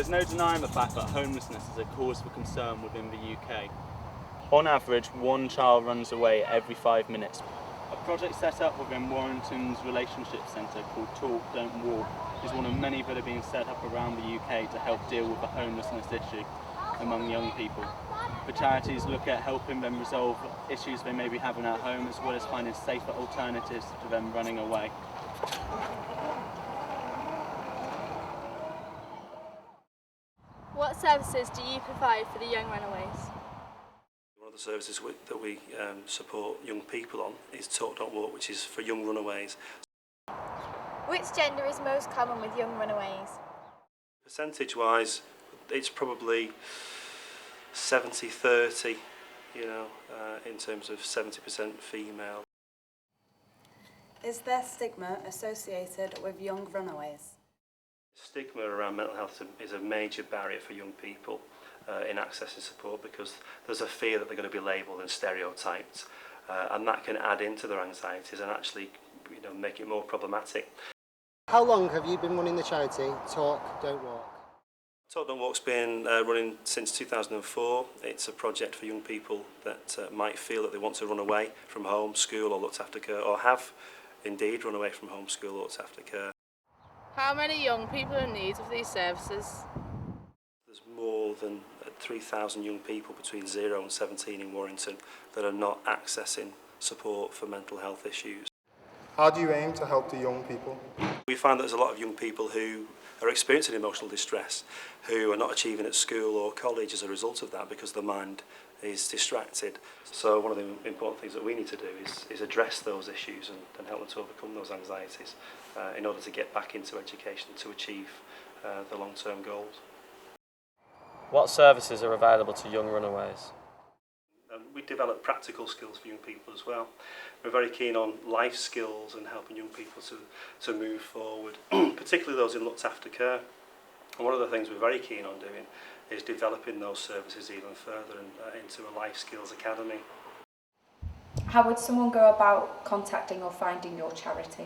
There's no denying the fact that homelessness is a cause for concern within the UK. On average, one child runs away every 5 minutes. A project set up within Warrington's relationship centre called Talk, Don't Walk is one of many that are being set up around the UK to help deal with the homelessness issue among young people. The charities look at helping them resolve issues they may be having at home, as well as finding safer alternatives to them running away. What services do you provide for the young runaways? One of the services that we support young people on is Talk Don't Walk, which is for young runaways. Which gender is most common with young runaways? Percentage-wise, it's probably 70-30, in terms of 70% female. Is there stigma associated with young runaways? Stigma around mental health is a major barrier for young people in accessing support, because there's a fear that they're going to be labelled and stereotyped, and that can add into their anxieties and actually make it more problematic. How long have you been running the charity Talk Don't Walk? Talk Don't Walk's been running since 2004. It's a project for young people that might feel that they want to run away from home, school or looked after care, or have indeed run away from home, school or looked after care. How many young people are in need of these services? There's more than 3,000 young people between 0 and 17 in Warrington that are not accessing support for mental health issues. How do you aim to help the young people? We find that there's a lot of young people who are experiencing emotional distress, who are not achieving at school or college as a result of that because their mind is distracted. So one of the important things that we need to do is address those issues and help them to overcome those anxieties in order to get back into education to achieve the long-term goals. What services are available to young runaways? We develop practical skills for young people as well. We're very keen on life skills and helping young people to move forward, particularly those in looked after care. And one of the things we're very keen on doing is developing those services even further into a life skills academy. How would someone go about contacting or finding your charity?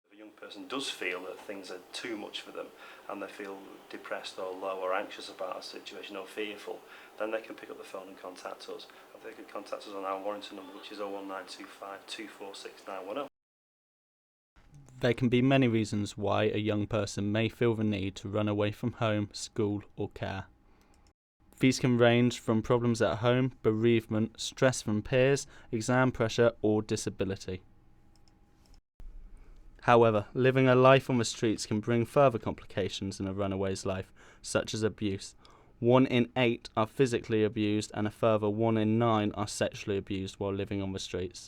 If a young person does feel that things are too much for them and they feel depressed or low or anxious about a situation or fearful, then they can pick up the phone and contact us. They can contact us on our Warrington number, which is 01925 246 910. There can be many reasons why a young person may feel the need to run away from home, school or care. These can range from problems at home, bereavement, stress from peers, exam pressure or disability. However, living a life on the streets can bring further complications in a runaway's life, such as abuse. 1 in 8 are physically abused and a further 1 in 9 are sexually abused while living on the streets.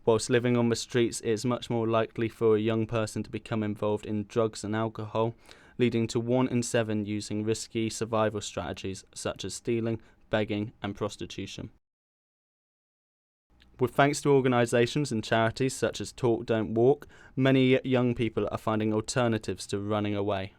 Whilst living on the streets, it is much more likely for a young person to become involved in drugs and alcohol, leading to 1 in 7 using risky survival strategies such as stealing, begging and prostitution. With thanks to organisations and charities such as Talk Don't Walk, many young people are finding alternatives to running away.